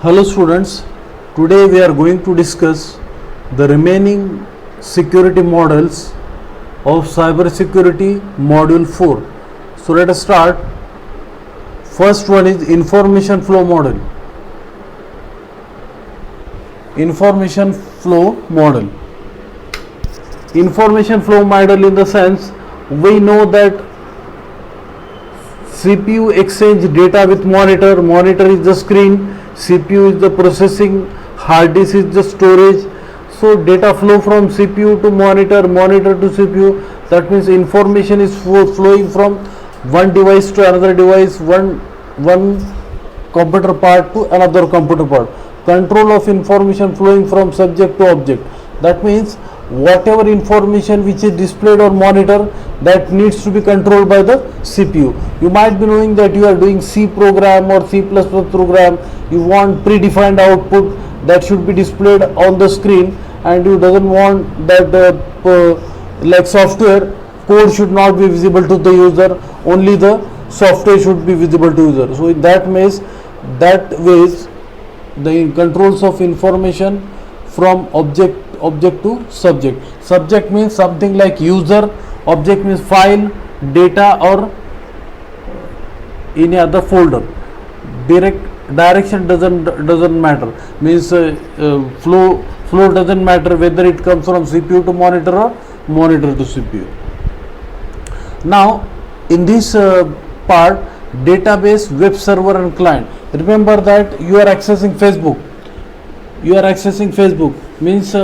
Hello students, today we are going to discuss the remaining security models of cybersecurity module 4. So let us start. First one is information flow model. Information flow model. Information flow model in the sense we know that CPU exchange data with monitor, monitor is the screen, CPU is the processing, hard disk is the storage. So data flow from CPU to monitor, monitor to CPU. That means information is flowing from one device to another device, one computer part to another computer part. Control of information flowing from subject to object. That means whatever information which is displayed on monitor, that needs to be controlled by the CPU. You might be knowing that you are doing C program or C++ program, you want predefined output that should be displayed on the screen, and you doesn't want that like software code should not be visible to the user, only the software should be visible to user. So in that ways the controls of information from object to subject. Subject means something like user, object means file, data, or any other folder. Direction doesn't matter, means flow doesn't matter whether it comes from CPU to monitor or monitor to CPU. Now in this part, database, web server and client. Remember that you are accessing Facebook, means you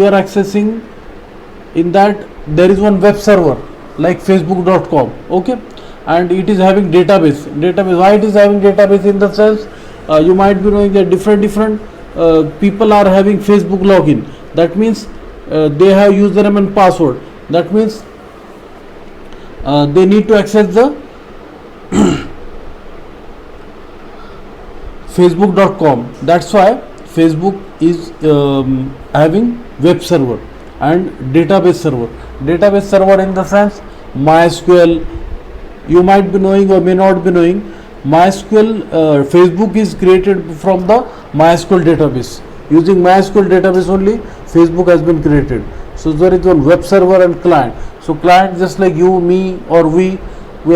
are accessing, in that there is one web server like facebook.com, okay, and it is having database. Why it is having database? In the sense you might be knowing that different people are having Facebook login. That means they have username and password. That means they need to access the facebook.com. That's why Facebook is having web server and database server. Database server in the sense MySQL. You might be knowing or may not be knowing, MySQL, Facebook is created from the MySQL database. Using MySQL database only Facebook has been created. So there is one web server and client. So client, just like you, me, or we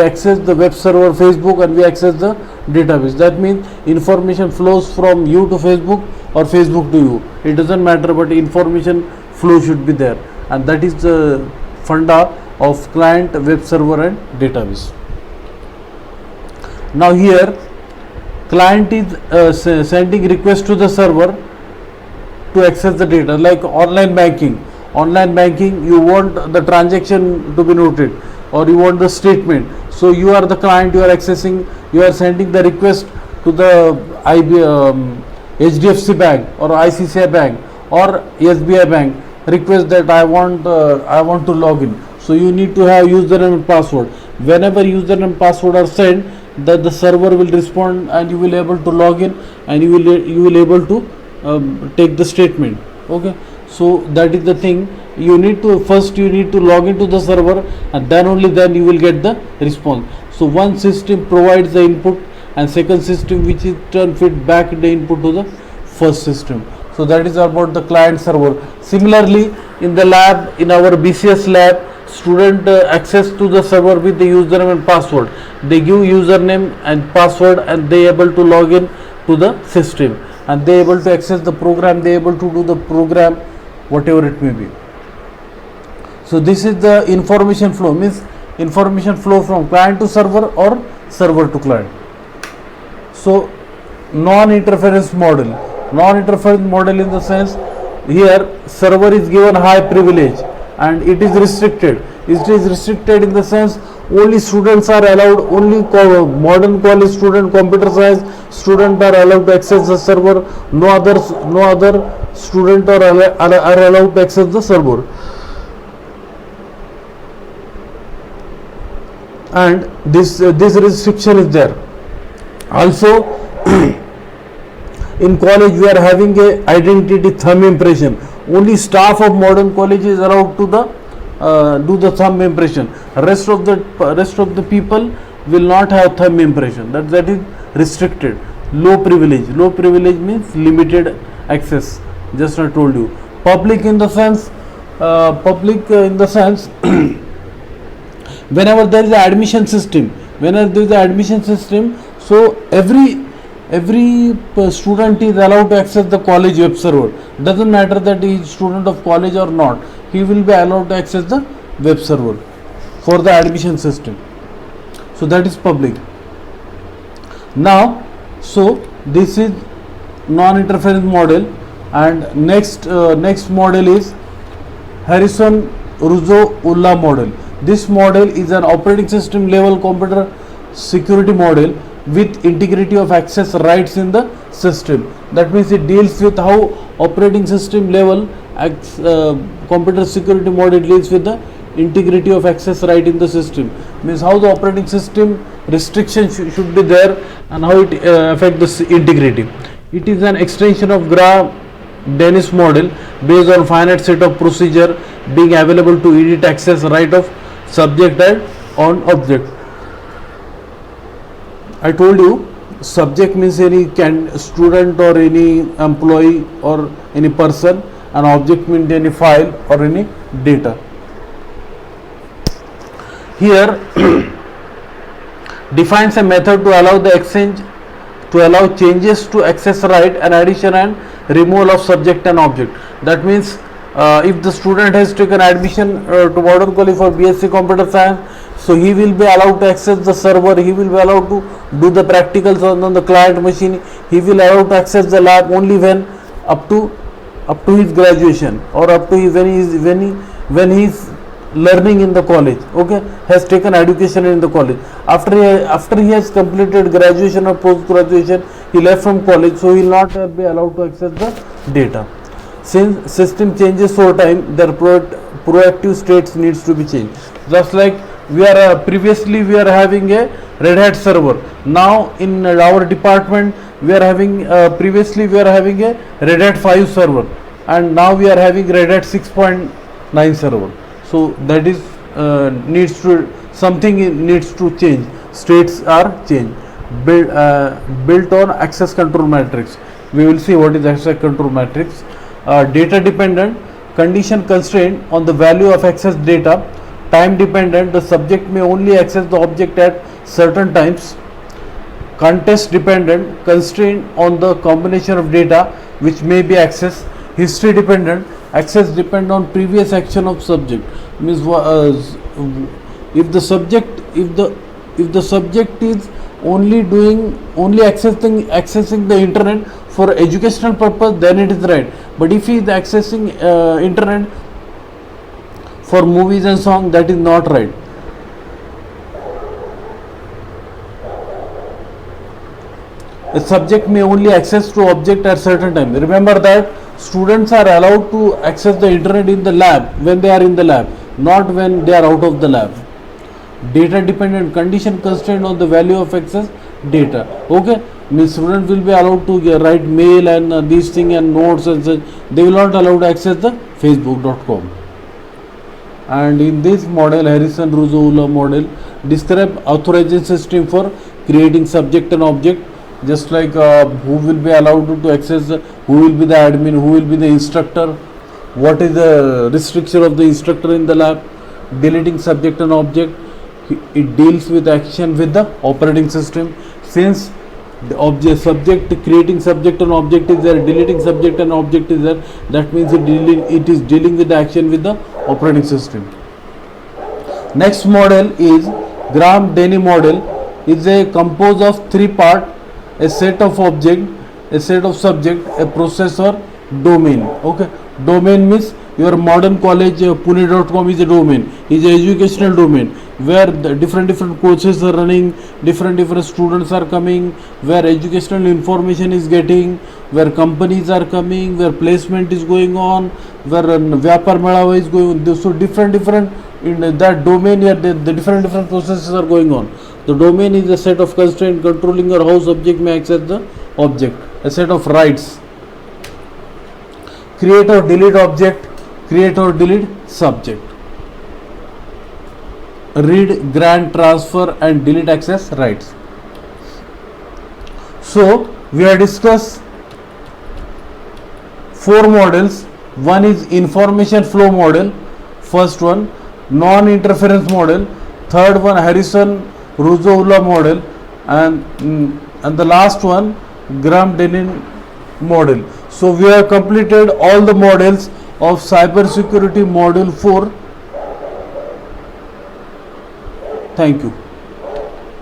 access the web server Facebook, and we access the database. That means information flows from you to Facebook or Facebook to you. It doesn't matter, but information flow should be there, and that is the funda of client, web server and database. Now here client is sending request to the server to access the data, like online banking. You want the transaction to be noted, or you want the statement. So you are the client, you are accessing, you are sending the request to the HDFC bank or ICICI bank or SBI bank, request that I want to log in. So you need to have username and password. Whenever username and password are sent, that the server will respond, and you will able to log in, and you will able to take the statement. Okay, so that is the thing. You need to log into the server, and then you will get the response. So one system provides the input, and second system which is turn feed back the input to the first system. So that is about the client server. Similarly, in the lab, in our BCS lab, student access to the server with the username and password. They give username and password, and they able to log in to the system, and they able to access the program, they able to do the program, whatever it may be. So this is the information flow, means information flow from client to server or server to client. So non-interference model in the sense, here server is given high privilege and it is restricted. It is restricted in the sense only students are allowed, only modern college student, computer science student are allowed to access the server. No other student are allowed to access the server. And this restriction is there. Also in college we are having a identity thumb impression. Only staff of modern college is allowed to do the thumb impression. Rest of the people will not have thumb impression. That is restricted. Low privilege. Low privilege means limited access. Just I told you. Public in the sense, whenever there is an admission system, so every student is allowed to access the college web server. Doesn't matter that he is student of college or not, he will be allowed to access the web server for the admission system. So that is public. Now, so this is non-interference model, and next model is Harrison-Russo-Ulla model. This model is an operating system level computer security model with integrity of access rights in the system. That means it deals with how operating system level computer security model deals with the integrity of access right in the system. Means how the operating system restriction should be there and how it affect the integrity. It is an extension of Graham-Dennis model based on finite set of procedure being available to edit access right of subject and on object. I told you subject means any student or any employee or any person, and object means any file or any data. Here defines a method to allow the exchange, to allow changes to access right and addition and removal of subject and object. That means if the student has taken admission to Modern College for BSc Computer Science, so he will be allowed to access the server, he will be allowed to do the practicals on the client machine, he will allow to access the lab only when up to his graduation or up to when he is learning in the college, okay, has taken education in the college. After he has completed graduation or post graduation, he left from college, so he will not be allowed to access the data. Since system changes over time, their proactive states needs to be changed. Just like previously we are having a Red Hat server. Now in our department we are having previously we are having a Red Hat 5 server, and now we are having Red Hat 6.9 server. So that is something needs to change. States are changed. Built on access control matrix. We will see what is access control matrix. Data dependent, condition constraint on the value of access data. Time dependent, the subject may only access the object at certain times. Context dependent, constraint on the combination of data which may be accessed. History dependent, access depend on previous action of subject. Means if the subject is only accessing the internet for educational purpose, then it is right. But if he is accessing internet for movies and songs, that is not right. A subject may only access to object at certain time. Remember that students are allowed to access the internet in the lab when they are in the lab, not when they are out of the lab. Data dependent, condition constraint on the value of access data. Okay, means students will be allowed to write mail and these things and notes and such. They will not allowed to access the facebook.com. And in this model, Harrison-Russo-Ulla model describe authorization system for creating subject and object. Just like who will be allowed to access, who will be the admin, who will be the instructor, what is the restriction of the instructor in the lab, deleting subject and object. It deals with action with the operating system. Since the subject, creating subject and object is there, deleting subject and object is there, that means it is dealing with the action with the operating system. Next model is Graham-Denny model. Is a composed of three parts: a set of object, a set of subject, a processor, domain. Okay, domain means your Modern College Pune.com is a domain, is an educational domain where the different courses are running, different students are coming, where educational information is getting, where companies are coming, where placement is going on, where Vyapar Melawa is going on. So different in that domain here, the different processes are going on. The domain is a set of constraints controlling or how subject may access the object, a set of rights. Create or delete object, create or delete subject. Read, grant, transfer and delete access rights. So We have discussed 4 models. One is information flow model, first one, non-interference model, third one Harrison-Ruzoula model, and the last one Graham-Denning model. So we have completed all the models of cybersecurity module 4. Thank you.